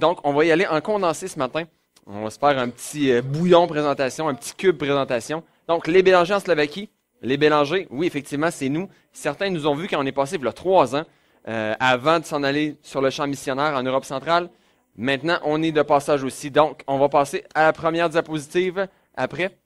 Donc, on va y aller en condensé ce matin. On va se faire un petit bouillon présentation, un petit cube présentation. Donc, les Bélangers en Slovaquie. Les Bélangers, oui, effectivement, c'est nous. Certains nous ont vus quand on est passé il y a 3 ans, avant de s'en aller sur le champ missionnaire en Europe centrale. Maintenant, on est de passage aussi. Donc, on va passer à la première diapositive après.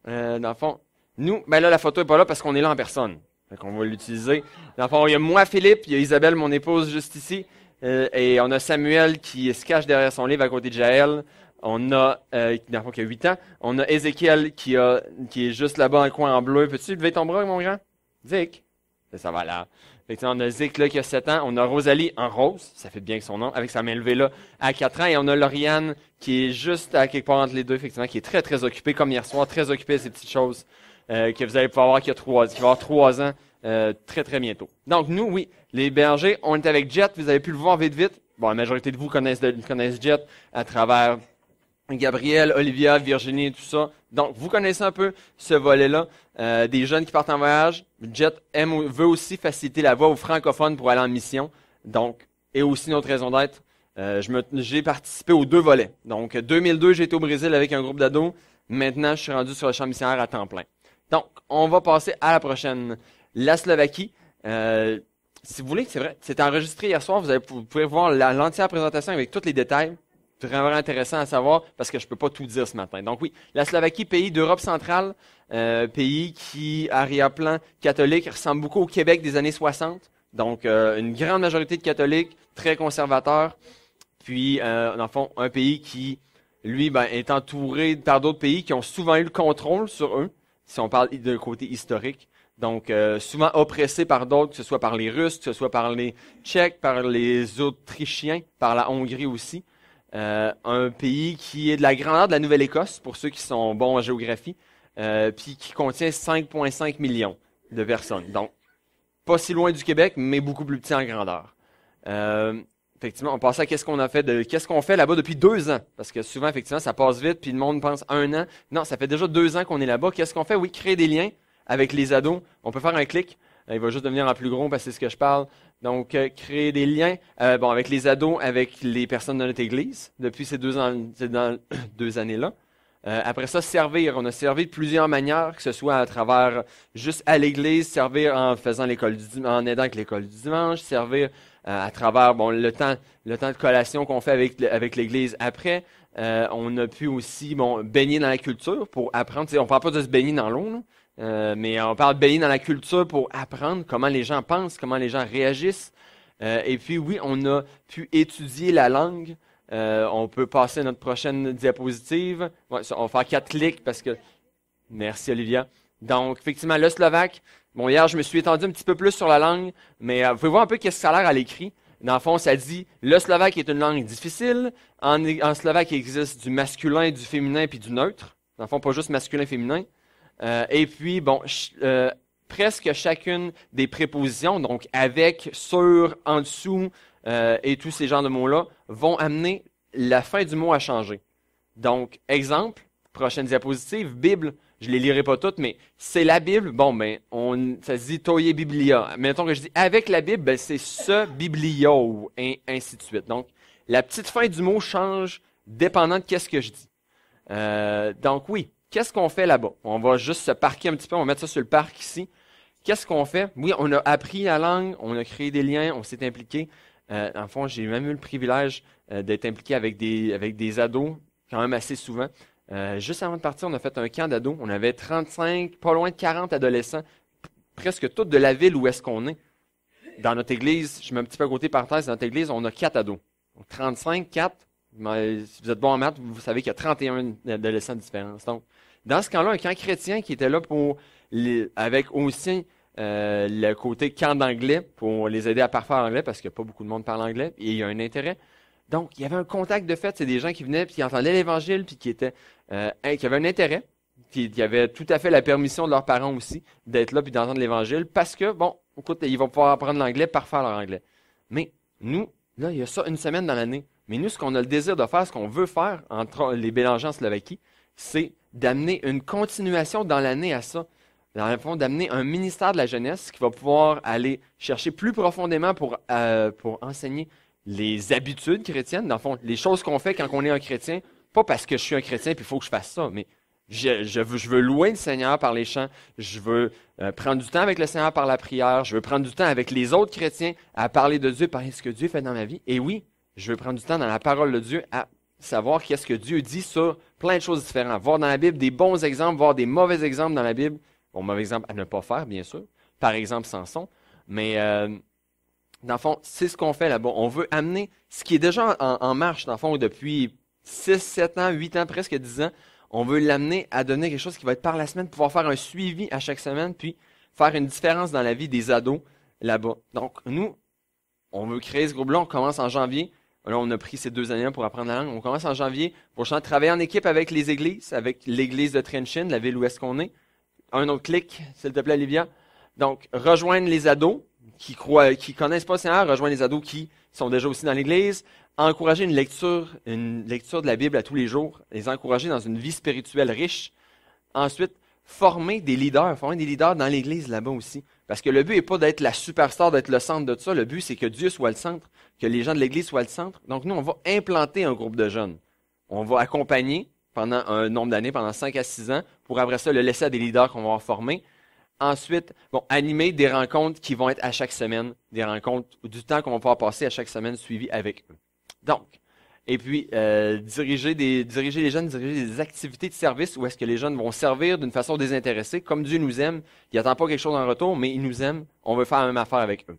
Dans le fond, nous, ben là, la photo n'est pas là parce qu'on est là en personne. Fait qu'on va l'utiliser. Dans le fond, il y a moi, Philippe, il y a Isabelle, mon épouse, juste ici. Et on a Samuel qui se cache derrière son livre à côté de Jaël. On a, dans le fond, qui a 8 ans. On a Ézéchiel qui est juste là-bas, un coin en bleu. Peux-tu lever ton bras, mon grand? Zic. Ça va là. On a Zic là qui a 7 ans. On a Rosalie en rose. Ça fait bien que son nom, avec sa main levée là, à 4 ans. Et on a Lauriane qui est juste à quelque part entre les deux, effectivement, qui est très, très occupée, comme hier soir, très occupée à ces petites choses que vous allez pouvoir voir qui va avoir 3 ans très, très bientôt. Donc, nous, oui, les bergers, on est avec Jet. Vous avez pu le voir vite, vite. Bon, la majorité de vous connaissent Jet à travers Gabriel, Olivia, Virginie, tout ça. Donc, vous connaissez un peu ce volet-là. Des jeunes qui partent en voyage. Jet veut aussi faciliter la voie aux francophones pour aller en mission. Donc, et aussi notre raison d'être. J'ai participé aux 2 volets. Donc, 2002, j'ai été au Brésil avec un groupe d'ados. Maintenant, je suis rendu sur le champ missionnaire à temps plein. Donc, on va passer à la prochaine. La Slovaquie. Si vous voulez, c'est vrai, c'est enregistré hier soir. Vous pouvez voir l'entière présentation avec tous les détails. C'est vraiment intéressant à savoir parce que je peux pas tout dire ce matin. Donc oui, la Slovaquie, pays d'Europe centrale, pays qui, à arrière-plan catholique, ressemble beaucoup au Québec des années 60. Donc, une grande majorité de catholiques, très conservateurs. Puis, dans le fond, un pays qui, lui, est entouré par d'autres pays qui ont souvent eu le contrôle sur eux, si on parle de côté historique. Donc, souvent oppressés par d'autres, que ce soit par les Russes, que ce soit par les Tchèques, par les Autrichiens, par la Hongrie aussi. Un pays qui est de la grandeur de la Nouvelle-Écosse, pour ceux qui sont bons en géographie, puis qui contient 5,5 millions de personnes. Donc, pas si loin du Québec, mais beaucoup plus petit en grandeur. Effectivement, on passe à qu'est-ce qu'on fait là-bas depuis 2 ans. Parce que souvent, effectivement, ça passe vite, puis le monde pense 1 an. Non, ça fait déjà 2 ans qu'on est là-bas. Qu'est-ce qu'on fait? Oui, créer des liens avec les ados. On peut faire un clic. Il va juste devenir en plus gros parce que c'est ce que je parle. Donc, créer des liens avec les ados, avec les personnes de notre Église depuis ces 2 années-là. Après ça, servir. On a servi de plusieurs manières, que ce soit à travers juste à l'Église, servir en faisant en aidant avec l'école du dimanche, servir à travers le temps de collation qu'on fait avec l'Église après. On a pu aussi baigner dans la culture pour apprendre. On ne parle pas de se baigner dans l'eau, là. Mais on parle de baigner dans la culture pour apprendre comment les gens pensent, comment les gens réagissent. Et puis oui, on a pu étudier la langue. On peut passer à notre prochaine diapositive. Ouais, on va faire 4 clics parce que... Merci Olivia. Donc, effectivement, le slovaque. Bon, hier, je me suis étendu un petit peu plus sur la langue, mais vous pouvez voir un peu qu'est-ce que ça a l'air à l'écrit. Dans le fond, ça dit, le slovaque est une langue difficile. En slovaque, il existe du masculin, du féminin puis du neutre. Dans le fond, pas juste masculin-féminin. Et puis, presque chacune des prépositions, donc avec, sur, en dessous, et tous ces genres de mots-là, vont amener la fin du mot à changer. Donc, exemple, prochaine diapositive, Bible, je les lirai pas toutes, mais c'est la Bible, ça se dit Toye Biblia. Mettons que je dis avec la Bible, c'est ce Biblio, et ainsi de suite. Donc, la petite fin du mot change dépendant de qu'est-ce que je dis. Donc oui. Qu'est-ce qu'on fait là-bas? On va juste se parquer un petit peu, on va mettre ça sur le parc ici. Qu'est-ce qu'on fait? Oui, on a appris la langue, on a créé des liens, on s'est impliqué. Dans le fond, j'ai même eu le privilège d'être impliqué avec des ados, quand même assez souvent. Juste avant de partir, on a fait un camp d'ados. On avait 35, pas loin de 40 adolescents, presque tous de la ville où est-ce qu'on est. Dans notre église, je mets un petit peu à côté parenthèse, dans notre église, on a 4 ados. Donc 35, 4. Mais si vous êtes bon en maths, vous savez qu'il y a 31 adolescents de différence. Donc, dans ce camp-là, un camp chrétien qui était là avec aussi le côté camp d'anglais pour les aider à parfaire l'anglais parce que pas beaucoup de monde parle anglais et il y a un intérêt. Donc, il y avait un contact de fait. C'est des gens qui venaient puis qui entendaient l'Évangile puis qui avaient un intérêt. Puis qui avaient tout à fait la permission de leurs parents aussi d'être là puis d'entendre l'Évangile parce que, écoute, ils vont pouvoir apprendre l'anglais, parfaire leur anglais. Mais nous, là, il y a ça 1 semaine dans l'année. Mais nous, ce qu'on a le désir de faire, ce qu'on veut faire entre les Bélangers en Slovaquie, c'est d'amener une continuation dans l'année à ça. Dans le fond, d'amener un ministère de la jeunesse qui va pouvoir aller chercher plus profondément pour enseigner les habitudes chrétiennes, dans le fond, les choses qu'on fait quand on est un chrétien, pas parce que je suis un chrétien puis il faut que je fasse ça, mais je veux louer le Seigneur par les chants, je veux prendre du temps avec le Seigneur par la prière, je veux prendre du temps avec les autres chrétiens à parler de Dieu, parler de ce que Dieu fait dans ma vie. Et oui, je veux prendre du temps dans la parole de Dieu à savoir qu'est-ce que Dieu dit sur plein de choses différentes. Voir dans la Bible des bons exemples, voir des mauvais exemples dans la Bible. Bon, mauvais exemples à ne pas faire, bien sûr. Par exemple, Samson. Mais dans le fond, c'est ce qu'on fait là-bas. On veut amener ce qui est déjà en marche, dans le fond, depuis 6, 7 ans, 8 ans, presque 10 ans. On veut l'amener à donner quelque chose qui va être par la semaine, pouvoir faire un suivi à chaque semaine, puis faire une différence dans la vie des ados là-bas. Donc, nous, on veut créer ce groupe-là. On commence en janvier. Là, on a pris ces 2 années pour apprendre la langue. On commence en janvier pour travailler en équipe avec les églises, avec l'église de Trenchyn, la ville où est-ce qu'on est. Un autre clic, s'il te plaît, Olivia. Donc, rejoindre les ados qui connaissent pas le Seigneur, rejoindre les ados qui sont déjà aussi dans l'église, encourager une lecture de la Bible à tous les jours, les encourager dans une vie spirituelle riche. Ensuite, former des leaders dans l'église là-bas aussi. Parce que le but n'est pas d'être la superstar, d'être le centre de ça. Le but, c'est que Dieu soit le centre, que les gens de l'église soient le centre. Donc, nous, on va implanter un groupe de jeunes. On va accompagner pendant un nombre d'années, pendant 5 à 6 ans, pour après ça le laisser à des leaders qu'on va avoir formés. Ensuite, animer des rencontres qui vont être à chaque semaine, des rencontres du temps qu'on va pouvoir passer à chaque semaine suivi avec eux. Donc, et puis, diriger les jeunes, diriger des activités de service où est-ce que les jeunes vont servir d'une façon désintéressée, comme Dieu nous aime. Il n'attend pas quelque chose en retour, mais il nous aime. On veut faire la même affaire avec eux.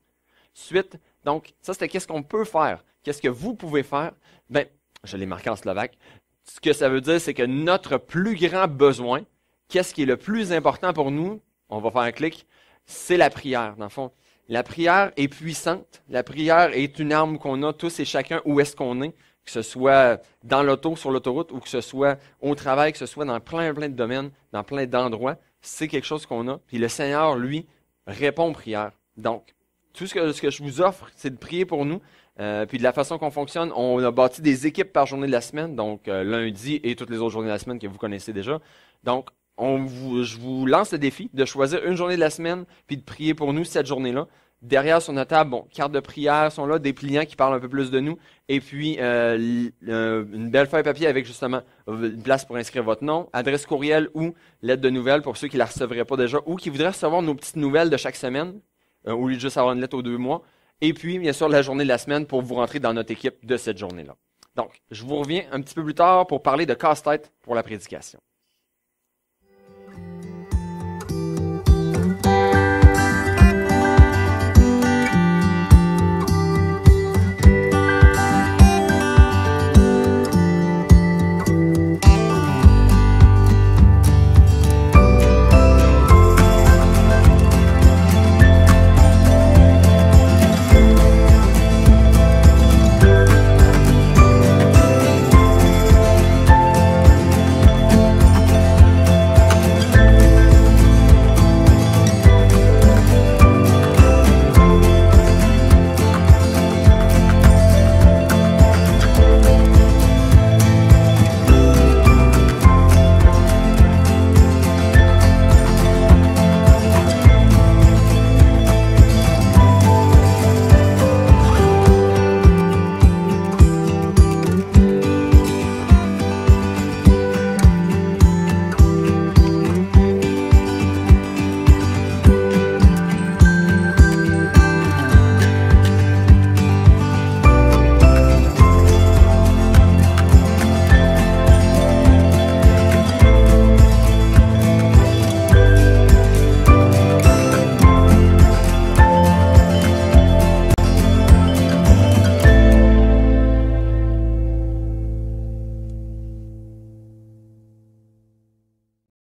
Suite, donc, ça c'était qu'est-ce qu'on peut faire. Qu'est-ce que vous pouvez faire? Ben, je l'ai marqué en slovaque. Ce que ça veut dire, c'est que notre plus grand besoin, qu'est-ce qui est le plus important pour nous? On va faire un clic. C'est la prière, dans le fond. La prière est puissante. La prière est une arme qu'on a tous et chacun où est-ce qu'on est. Que ce soit dans l'auto, sur l'autoroute, ou que ce soit au travail, que ce soit dans plein de domaines, dans plein d'endroits, c'est quelque chose qu'on a. Puis le Seigneur, lui, répond aux prières. Donc, tout ce que je vous offre, c'est de prier pour nous. Puis de la façon qu'on fonctionne, on a bâti des équipes par journée de la semaine, donc lundi et toutes les autres journées de la semaine que vous connaissez déjà. Donc, je vous lance le défi de choisir une journée de la semaine, puis de prier pour nous cette journée-là. Derrière sur notre table, cartes de prière sont là, des pliants qui parlent un peu plus de nous, et puis une belle feuille papier avec justement une place pour inscrire votre nom, adresse courriel ou lettre de nouvelles pour ceux qui la recevraient pas déjà ou qui voudraient recevoir nos petites nouvelles de chaque semaine, au lieu de juste avoir une lettre aux 2 mois. Et puis, bien sûr, la journée de la semaine pour vous rentrer dans notre équipe de cette journée-là. Donc, je vous reviens un petit peu plus tard pour parler de casse-tête pour la prédication.